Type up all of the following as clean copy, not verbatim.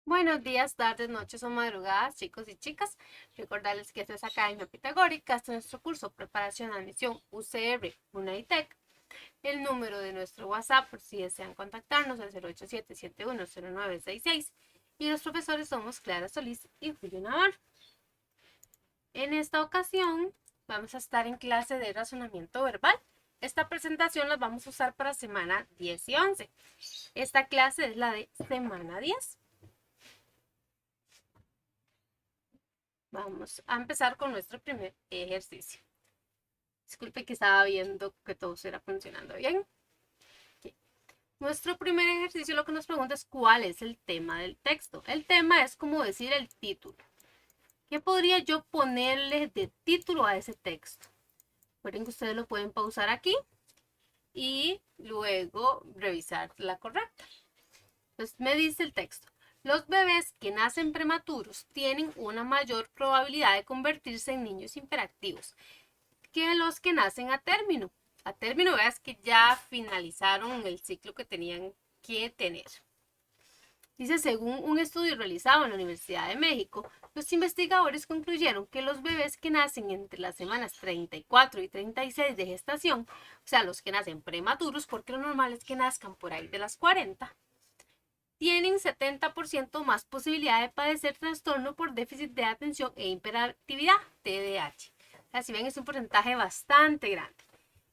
Buenos días, tardes, noches o madrugadas, chicos y chicas. Recordarles que esta es Academia Pitagórica, este es nuestro curso Preparación a Admisión UCR Unitec. El número de nuestro WhatsApp, por si desean contactarnos, es el 087710966. Y los profesores somos Clara Solís y Julio Navarro. En esta ocasión vamos a estar en clase de razonamiento verbal. Esta presentación la vamos a usar para semana 10 y 11. Esta clase es la de semana 10. Vamos a empezar con nuestro primer ejercicio. Disculpe que estaba viendo que todo estuviera funcionando bien. Okay. Nuestro primer ejercicio lo que nos pregunta es cuál es el tema del texto. El tema es como decir el título. ¿Qué podría yo ponerle de título a ese texto? Recuerden que ustedes lo pueden pausar aquí y luego revisar la correcta. Entonces me dice el texto. Los bebés que nacen prematuros tienen una mayor probabilidad de convertirse en niños hiperactivos que los que nacen a término. A término, veas que ya finalizaron el ciclo que tenían que tener. Dice, según un estudio realizado en la Universidad de México, los investigadores concluyeron que los bebés que nacen entre las semanas 34 y 36 de gestación, o sea, los que nacen prematuros, porque lo normal es que nazcan por ahí de las 40, tienen 70% más posibilidad de padecer trastorno por déficit de atención e hiperactividad, TDAH. O sea, si ven, es un porcentaje bastante grande.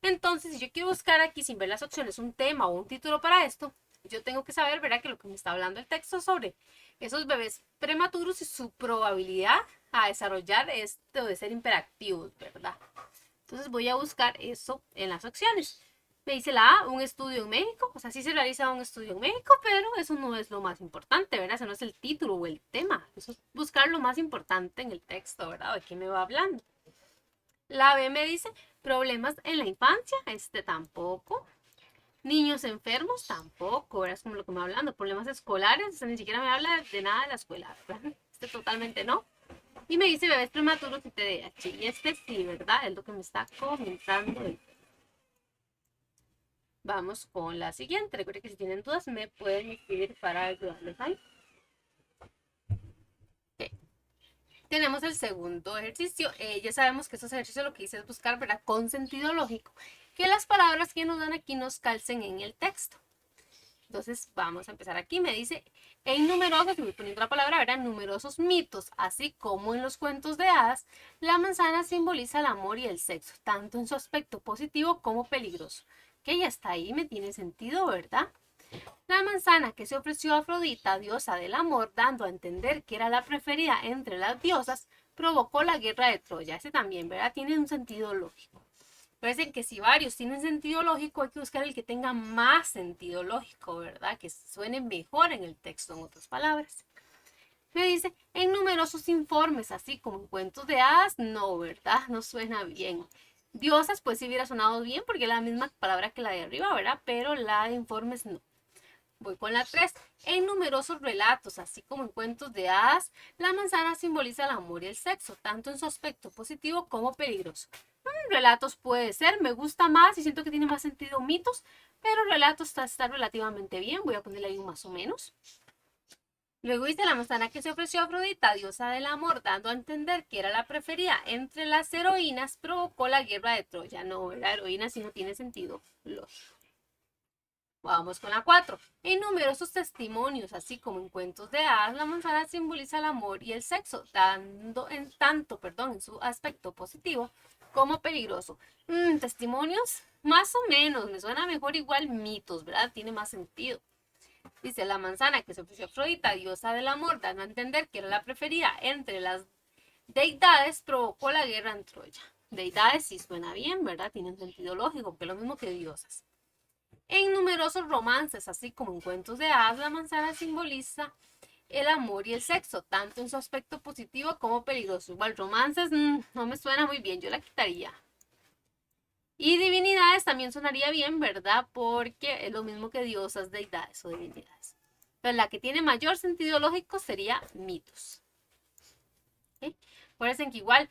Entonces, si yo quiero buscar aquí sin ver las opciones un tema o un título para esto, yo tengo que saber, ¿verdad?, que lo que me está hablando el texto sobre esos bebés prematuros y su probabilidad a desarrollar esto de ser hiperactivos, ¿verdad? Entonces voy a buscar eso en las opciones. Me dice la A, un estudio en México. O sea, sí se realiza un estudio en México, pero eso no es lo más importante, ¿verdad? Eso no es el título o el tema. Eso es buscar lo más importante en el texto, ¿verdad? ¿De qué me va hablando? La B me dice problemas en la infancia. Este tampoco. Niños enfermos tampoco, ¿verdad? Es como lo que me va hablando. Problemas escolares. O sea, ni siquiera me habla de nada de la escuela, ¿verdad? Este totalmente no. Y me dice bebés prematuros y TDAH. Y este sí, ¿verdad? Es lo que me está comentando el. Vamos con la siguiente. Recuerden que si tienen dudas me pueden escribir para ayudarles ahí. Okay. Tenemos el segundo ejercicio. Ya sabemos que estos ejercicios lo que dice es buscar, ¿verdad?, con sentido lógico, que las palabras que nos dan aquí nos calcen en el texto. Entonces vamos a empezar aquí. Me dice, en numerosos, estoy poniendo la palabra, ¿verdad?, numerosos mitos, así como en los cuentos de hadas, la manzana simboliza el amor y el sexo, tanto en su aspecto positivo como peligroso. Que ya está ahí, me tiene sentido, ¿verdad? La manzana que se ofreció a Afrodita, diosa del amor, dando a entender que era la preferida entre las diosas, provocó la guerra de Troya. Ese también, ¿verdad?, tiene un sentido lógico. Parecen que si varios tienen sentido lógico, hay que buscar el que tenga más sentido lógico, ¿verdad? Que suene mejor en el texto, en otras palabras. Me dice, en numerosos informes, así como en cuentos de hadas, no, ¿verdad? No suena bien. Diosas, pues sí hubiera sonado bien, porque es la misma palabra que la de arriba, ¿verdad? Pero la de informes no. Voy con la 3. En numerosos relatos, así como en cuentos de hadas, la manzana simboliza el amor y el sexo, tanto en su aspecto positivo como peligroso. Relatos puede ser, me gusta más y siento que tiene más sentido mitos, pero relatos está relativamente bien. Voy a ponerle ahí un más o menos. Luego dice la manzana que se ofreció a Afrodita, diosa del amor, dando a entender que era la preferida entre las heroínas, provocó la guerra de Troya. No, la heroína sí no tiene sentido lógico. Vamos con la 4. En numerosos testimonios, así como en cuentos de hadas, la manzana simboliza el amor y el sexo, en su aspecto positivo como peligroso. Testimonios, más o menos, me suena mejor igual mitos, ¿verdad? Tiene más sentido. Dice la manzana que se ofreció a Afrodita, diosa del amor, dando a entender que era la preferida entre las deidades, provocó la guerra en Troya. Deidades sí suena bien, ¿verdad? Tienen sentido lógico, que es lo mismo que diosas. En numerosos romances, así como en cuentos de hadas, la manzana simboliza el amor y el sexo, tanto en su aspecto positivo como peligroso. Igual romances no me suena muy bien, yo la quitaría. Y divinidades también sonaría bien, ¿verdad? Porque es lo mismo que diosas, deidades o divinidades. Pero la que tiene mayor sentido lógico sería mitos. ¿Okay? Acuérdense que igual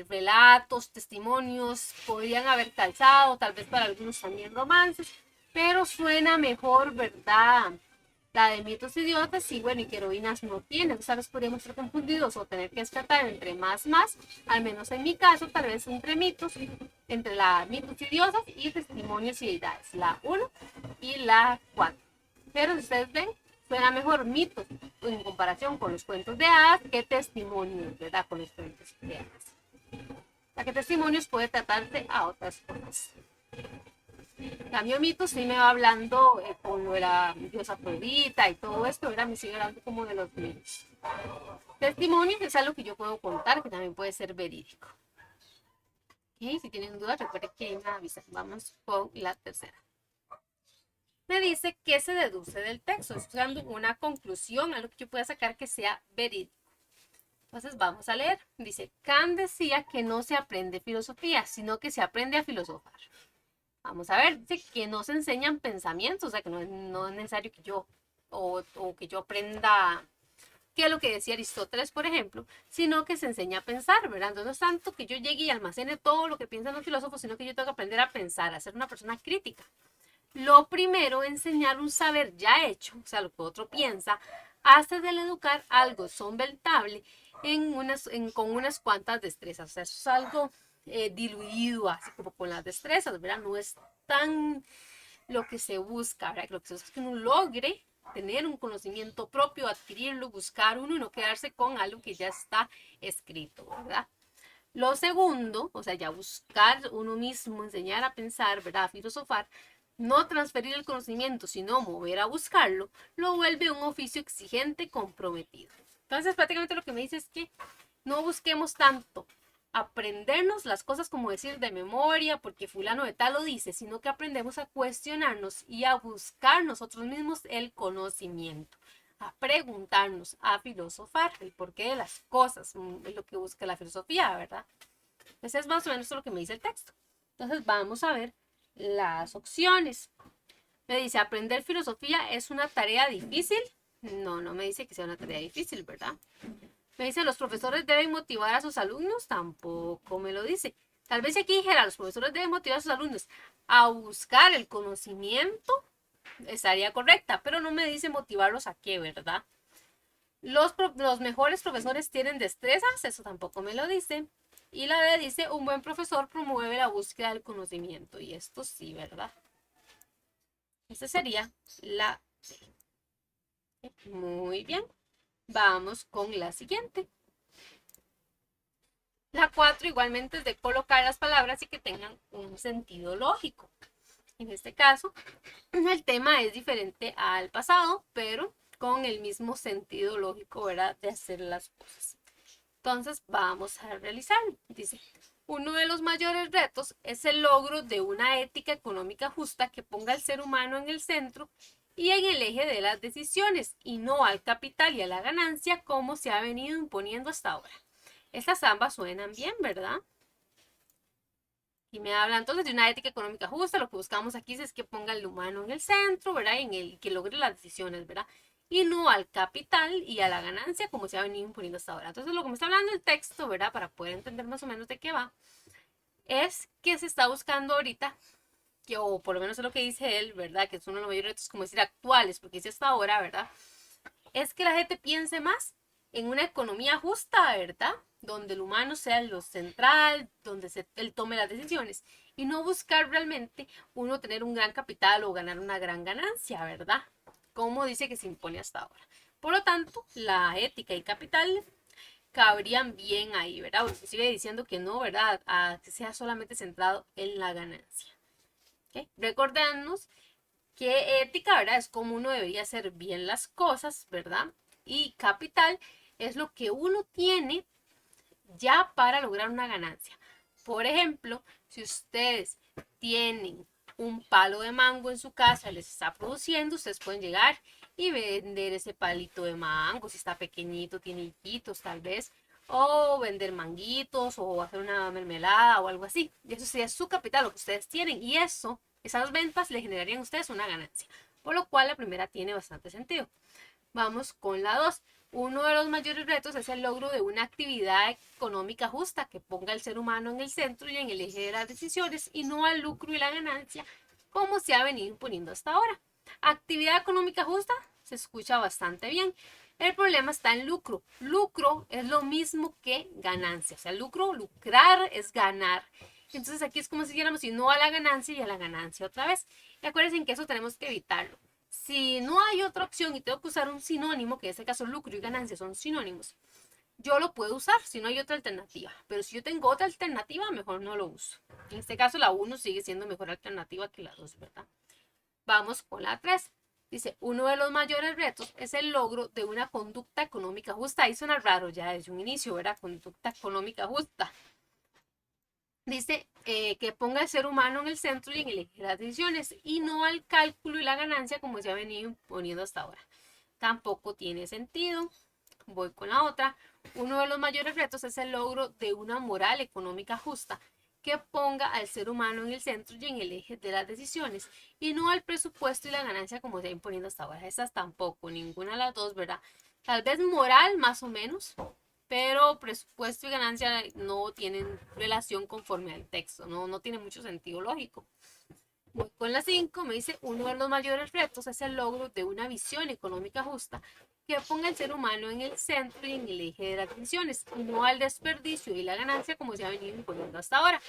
relatos, testimonios podrían haber calzado, tal vez para algunos también romances, pero suena mejor, ¿verdad? La de mitos idiotas, sí, bueno, y que heroínas no tiene. O sea, los podríamos estar confundidos o tener que descartar entre más, al menos en mi caso, tal vez entre mitos, entre la mitos idiotas y testimonios y deidades, la 1 y la 4. Pero si ustedes ven, suena mejor mitos en comparación con los cuentos de hadas que testimonios, ¿verdad? Con los cuentos de hadas. Ya que testimonios puede tratarse a otras cosas. Cambio mitos sí me va hablando con lo de la diosa Afrodita y todo esto, ¿verdad? Me sigue hablando como de los mitos. Testimonios es algo que yo puedo contar, que también puede ser verídico. ¿Okay? Si tienen dudas, recuerden que me avisan. Vamos con la tercera. Me dice que se deduce del texto. Estoy dando una conclusión, algo que yo pueda sacar que sea verídico. Entonces vamos a leer. Dice, Kant decía que no se aprende filosofía, sino que se aprende a filosofar. Vamos a ver, dice que no se enseñan pensamientos, o sea que no es necesario que yo, o que yo aprenda qué es lo que decía Aristóteles, por ejemplo, sino que se enseña a pensar, ¿verdad? Entonces no es tanto que yo llegue y almacene todo lo que piensan los filósofos, sino que yo tengo que aprender a pensar, a ser una persona crítica. Lo primero, enseñar un saber ya hecho, o sea, lo que otro piensa, hace del educar algo solventable con unas cuantas destrezas. O sea, eso es algo diluido, así como con las destrezas, ¿verdad? No es tan lo que se busca, ¿verdad? Lo que se busca es que uno logre tener un conocimiento propio, adquirirlo, buscar uno y no quedarse con algo que ya está escrito, ¿verdad? Lo segundo, o sea, ya buscar uno mismo, enseñar a pensar, ¿verdad? A filosofar, no transferir el conocimiento, sino mover a buscarlo, lo vuelve un oficio exigente, comprometido. Entonces, prácticamente lo que me dice es que no busquemos tanto aprendernos las cosas como decir de memoria, porque fulano de tal lo dice, sino que aprendemos a cuestionarnos y a buscar nosotros mismos el conocimiento, a preguntarnos, a filosofar el porqué de las cosas, es lo que busca la filosofía, ¿verdad? Ese es más o menos lo que me dice el texto. Entonces vamos a ver las opciones. Me dice, aprender filosofía es una tarea difícil. No me dice que sea una tarea difícil, ¿verdad? Me dice, los profesores deben motivar a sus alumnos. Tampoco me lo dice. Tal vez aquí dijera, los profesores deben motivar a sus alumnos a buscar el conocimiento. Estaría correcta, pero no me dice motivarlos a qué, ¿verdad? Los mejores profesores tienen destrezas. Eso tampoco me lo dice. Y la D dice, un buen profesor promueve la búsqueda del conocimiento. Y esto sí, ¿verdad? Esta sería la D. Muy bien. Vamos con la siguiente. La 4 igualmente es de colocar las palabras y que tengan un sentido lógico. En este caso, el tema es diferente al pasado, pero con el mismo sentido lógico, ¿verdad? De hacer las cosas. Entonces, vamos a realizarlo. Dice, uno de los mayores retos es el logro de una ética económica justa que ponga al ser humano en el centro y en el eje de las decisiones, y no al capital y a la ganancia como se ha venido imponiendo hasta ahora. Estas ambas suenan bien, ¿verdad? Y me habla entonces de una ética económica justa. Lo que buscamos aquí es que ponga al humano en el centro, ¿verdad? En el que logre las decisiones, ¿verdad? Y no al capital y a la ganancia como se ha venido imponiendo hasta ahora. Entonces, lo que me está hablando el texto, ¿verdad? Para poder entender más o menos de qué va, es que se está buscando ahorita, que, o por lo menos es lo que dice él, ¿verdad? Que es uno de los mayores retos, como decir, actuales, porque dice hasta ahora, ¿verdad? Es que la gente piense más en una economía justa, ¿verdad? Donde el humano sea lo central, donde él tome las decisiones y no buscar realmente uno tener un gran capital o ganar una gran ganancia, ¿verdad? Como dice que se impone hasta ahora. Por lo tanto, la ética y capital cabrían bien ahí, ¿verdad? Porque sigue diciendo que no, ¿verdad? A que sea solamente centrado en la ganancia. ¿Okay? Recordemos que ética, ¿verdad? Es como uno debería hacer bien las cosas, ¿verdad? Y capital es lo que uno tiene ya para lograr una ganancia. Por ejemplo, si ustedes tienen un palo de mango en su casa, les está produciendo, ustedes pueden llegar y vender ese palito de mango, si está pequeñito, tiene hijitos tal vez, o vender manguitos, o hacer una mermelada o algo así. Y eso sería su capital, lo que ustedes tienen, y eso, esas ventas le generarían a ustedes una ganancia. Por lo cual la primera tiene bastante sentido. Vamos con la 2. Uno de los mayores retos es el logro de una actividad económica justa que ponga al ser humano en el centro y en el eje de las decisiones y no al lucro y la ganancia como se ha venido imponiendo hasta ahora. Actividad económica justa, se escucha bastante bien. El problema está en lucro. Lucro es lo mismo que ganancia. O sea, lucrar es ganar. Entonces aquí es como si dijéramos, si no a la ganancia y a la ganancia otra vez. Y acuérdense que eso tenemos que evitarlo. Si no hay otra opción y tengo que usar un sinónimo, que en este caso lucro y ganancia son sinónimos, yo lo puedo usar si no hay otra alternativa. Pero si yo tengo otra alternativa, mejor no lo uso. En este caso la 1 sigue siendo mejor alternativa que la 2, ¿verdad? Vamos con la 3. Dice, uno de los mayores retos es el logro de una conducta económica justa. Ahí suena raro ya desde un inicio, ¿verdad? Conducta económica justa. Dice que ponga al ser humano en el centro y en elegir las decisiones y no al cálculo y la ganancia como se ha venido poniendo hasta ahora. Tampoco tiene sentido. Voy con la otra. Uno de los mayores retos es el logro de una moral económica justa que ponga al ser humano en el centro y en el eje de las decisiones y no al presupuesto y la ganancia como se ha imponiendo hasta ahora. Esas tampoco, ninguna de las dos, ¿verdad? Tal vez moral más o menos, pero presupuesto y ganancia no tienen relación conforme al texto, no tiene mucho sentido lógico. Voy con la 5, me dice, uno de los mayores retos es el logro de una visión económica justa que ponga al ser humano en el centro y en el eje de las decisiones, y no al desperdicio y la ganancia como se ha venido imponiendo hasta ahora.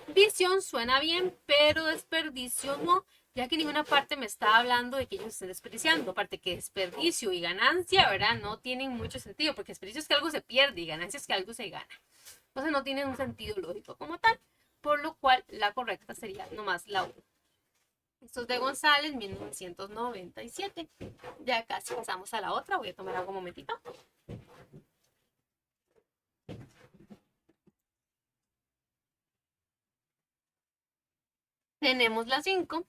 Visión suena bien, pero desperdicio no, ya que ninguna parte me está hablando de que ellos estén desperdiciando. Aparte que desperdicio y ganancia, ¿verdad? No tienen mucho sentido, porque desperdicio es que algo se pierde y ganancia es que algo se gana. Entonces no tienen un sentido lógico como tal, por lo cual la correcta sería nomás la 1. Esto es de González, 1997. Ya casi pasamos a la otra. Voy a tomar algo un momentito. Tenemos la 5.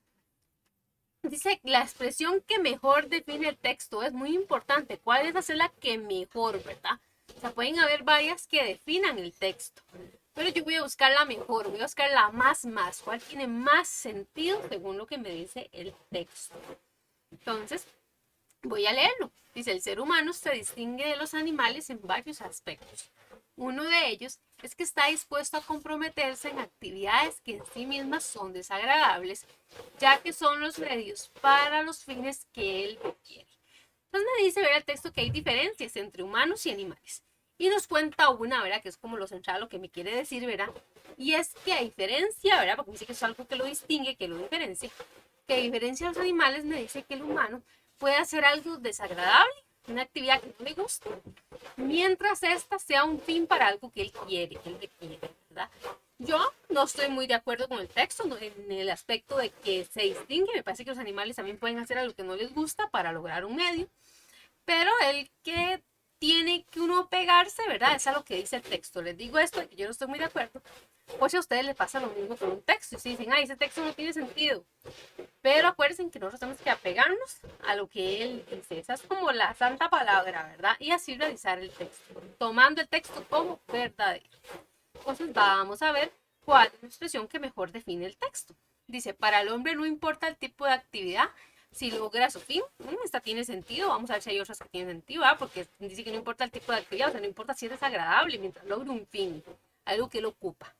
Dice, la expresión que mejor define el texto es muy importante. ¿Cuál es hacer la que mejor, verdad? O sea, pueden haber varias que definan el texto. Pero yo voy a buscar la mejor, voy a buscar la más. ¿Cuál tiene más sentido según lo que me dice el texto? Entonces, voy a leerlo. Dice, el ser humano se distingue de los animales en varios aspectos. Uno de ellos es que está dispuesto a comprometerse en actividades que en sí mismas son desagradables, ya que son los medios para los fines que él quiere. Entonces me dice, ver el texto, que hay diferencias entre humanos y animales. Y nos cuenta una, ¿verdad? Que es como lo central, lo que me quiere decir, ¿verdad? Y es que a diferencia, ¿verdad? Porque me dice que es algo que lo distingue, que lo diferencia. Que a diferencia de los animales, me dice que el humano puede hacer algo desagradable, una actividad que no le gusta, mientras esta sea un fin para algo que él quiere, que él requiere, ¿verdad? Yo no estoy muy de acuerdo con el texto, ¿no? En el aspecto de que se distingue. Me parece que los animales también pueden hacer algo que no les gusta para lograr un medio, pero el que tiene que uno pegarse, ¿verdad? Es a lo que dice el texto. Les digo esto, que yo no estoy muy de acuerdo, o si a ustedes les pasa lo mismo con un texto, y si dicen, ay, ese texto no tiene sentido, pero acuérdense que nosotros tenemos que apegarnos a lo que él dice. Esa es como la santa palabra, ¿verdad? Y así realizar el texto, tomando el texto como verdadero. Entonces vamos a ver cuál es la expresión que mejor define el texto. Dice, para el hombre no importa el tipo de actividad, si logra su fin. Esta tiene sentido. Vamos a ver si hay otras que tienen sentido, ¿verdad? Porque dice que no importa el tipo de actividad, o sea, no importa si es desagradable, mientras logre un fin, algo que lo ocupa.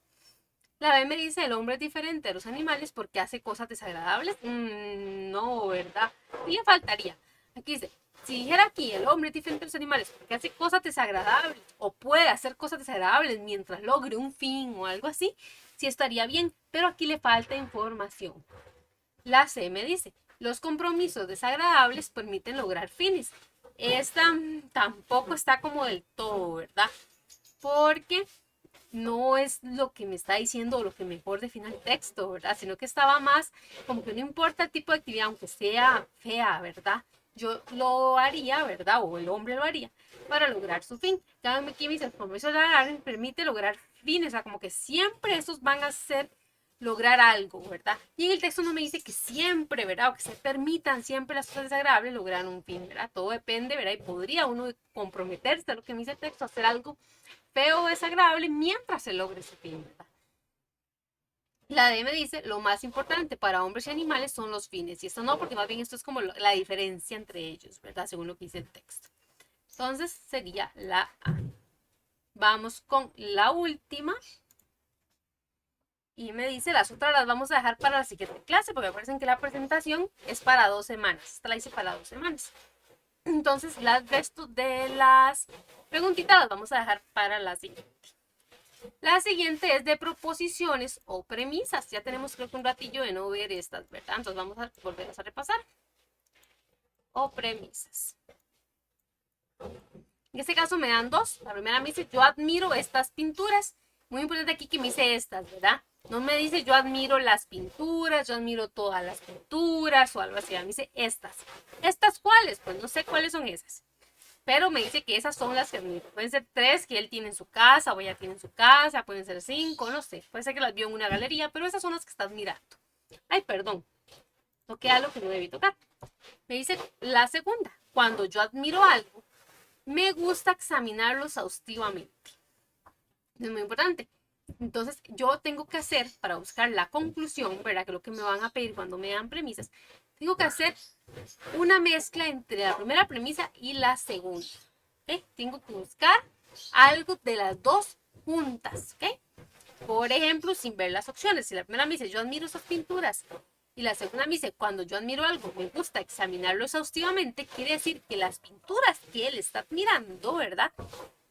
La B me dice, el hombre es diferente de los animales porque hace cosas desagradables. No, ¿verdad? Y le faltaría. Aquí dice, si dijera aquí, el hombre es diferente de los animales porque hace cosas desagradables o puede hacer cosas desagradables mientras logre un fin o algo así, sí estaría bien, pero aquí le falta información. La C me dice, los compromisos desagradables permiten lograr fines. Esta tampoco está como del todo, ¿verdad? Porque no es lo que me está diciendo o lo que mejor define el texto, ¿verdad? Sino que estaba más como que no importa el tipo de actividad, aunque sea fea, ¿verdad? Yo lo haría, ¿verdad? O el hombre lo haría para lograr su fin. Ya aquí me dice, el compromiso permite lograr fines, o sea, como que siempre esos van a ser lograr algo, ¿verdad? Y en el texto no me dice que siempre, ¿verdad? O que se permitan siempre las cosas desagradables lograr un fin, ¿verdad? Todo depende, ¿verdad? Y podría uno comprometerse a lo que me dice el texto, hacer algo feo o desagradable mientras se logre ese fin, ¿verdad? La D me dice, lo más importante para hombres y animales son los fines. Y esto no, porque más bien esto es como la diferencia entre ellos, ¿verdad? Según lo que dice el texto. Entonces sería la A. Vamos con la última. Y me dice, las otras las vamos a dejar para la siguiente clase, porque me parece que la presentación es para 2 semanas. Esta la hice para 2 semanas. Entonces, las resto de las preguntitas las vamos a dejar para la siguiente. La siguiente es de proposiciones o premisas. Ya tenemos creo que un ratillo de no ver estas, ¿verdad? Entonces vamos a volver a repasar. O premisas. En este caso me dan dos. La primera me dice, yo admiro estas pinturas. Muy importante aquí que me dice estas, ¿verdad? No me dice, yo admiro las pinturas, yo admiro todas las pinturas o algo así. Me dice, estas. ¿Estas cuáles? Pues no sé cuáles son esas. Pero me dice que esas son las que admiro. Pueden ser 3 que él tiene en su casa o ella tiene en su casa. Pueden ser 5, no sé. Puede ser que las vio en una galería, pero esas son las que estás mirando. Ay, perdón. Toqué algo que no debí tocar. Me dice la segunda. Cuando yo admiro algo, me gusta examinarlo exhaustivamente. Es muy importante. Entonces, yo tengo que hacer, para buscar la conclusión, ¿verdad? Que es lo que me van a pedir cuando me dan premisas, tengo que hacer una mezcla entre la primera premisa y la segunda. ¿Okay? Tengo que buscar algo de las dos juntas. ¿Okay? Por ejemplo, sin ver las opciones. Si la primera me dice, yo admiro esas pinturas, y la segunda me dice, cuando yo admiro algo, me gusta examinarlo exhaustivamente, quiere decir que las pinturas que él está admirando, ¿verdad?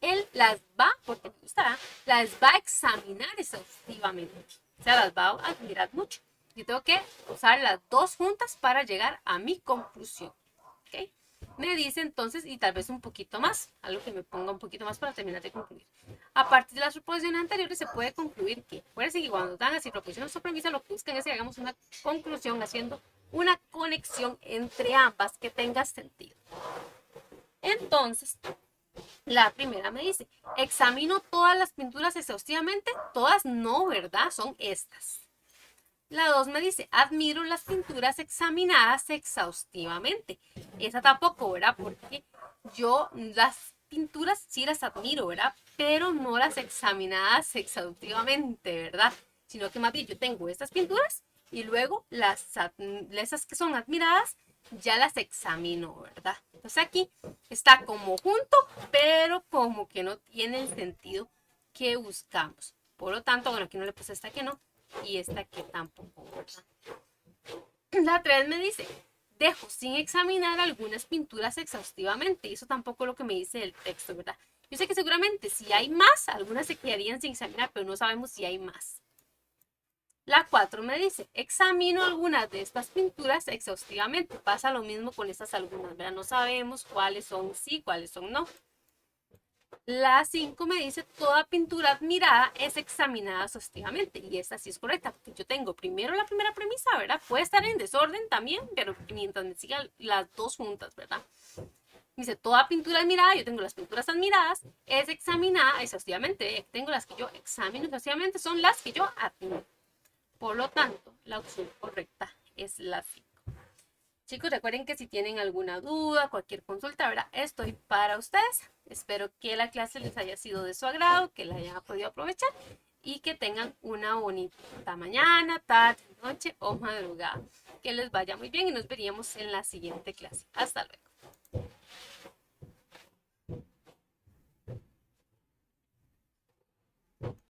Él las va, porque me gustará, las va a examinar exhaustivamente. O sea, las va a admirar mucho. Yo tengo que usar las dos juntas para llegar a mi conclusión. ¿Okay? Me dice entonces, y tal vez un poquito más, algo que me ponga un poquito más para terminar de concluir. A partir de las proposiciones anteriores se puede concluir que, acuérdense que cuando dan así proposiciones o premisas, lo que buscan es que hagamos una conclusión haciendo una conexión entre ambas que tenga sentido. Entonces, la primera me dice, examino todas las pinturas exhaustivamente. Todas no, ¿verdad? Son estas. La 2 me dice, admiro las pinturas examinadas exhaustivamente. Esa tampoco, ¿verdad? Porque yo las pinturas sí las admiro, ¿verdad? Pero no las examinadas exhaustivamente, ¿verdad? Sino que más bien yo tengo estas pinturas y luego esas que son admiradas ya las examino, ¿verdad? Entonces aquí está como junto, pero como que no tiene el sentido que buscamos. Por lo tanto, bueno, aquí no le puse esta que no y esta que tampoco, ¿verdad? La 3 me dice, dejo sin examinar algunas pinturas exhaustivamente. Y eso tampoco es lo que me dice el texto, ¿verdad? Yo sé que seguramente si hay más, algunas se quedarían sin examinar, pero no sabemos si hay más. La 4 me dice, examino algunas de estas pinturas exhaustivamente. Pasa lo mismo con estas algunas, ¿verdad? No sabemos cuáles son sí, cuáles son no. La 5 me dice, toda pintura admirada es examinada exhaustivamente. Y esta sí es correcta, porque yo tengo primero la primera premisa, ¿verdad? Puede estar en desorden también, pero mientras me sigan las dos juntas, ¿verdad? Dice, toda pintura admirada, yo tengo las pinturas admiradas, es examinada exhaustivamente. Tengo las que yo examino exhaustivamente, son las que yo admiro. Por lo tanto, la opción correcta es la 5. Chicos, recuerden que si tienen alguna duda, cualquier consulta, ¿verdad? Estoy para ustedes. Espero que la clase les haya sido de su agrado, que la hayan podido aprovechar y que tengan una bonita mañana, tarde, noche o madrugada. Que les vaya muy bien y nos veríamos en la siguiente clase. Hasta luego.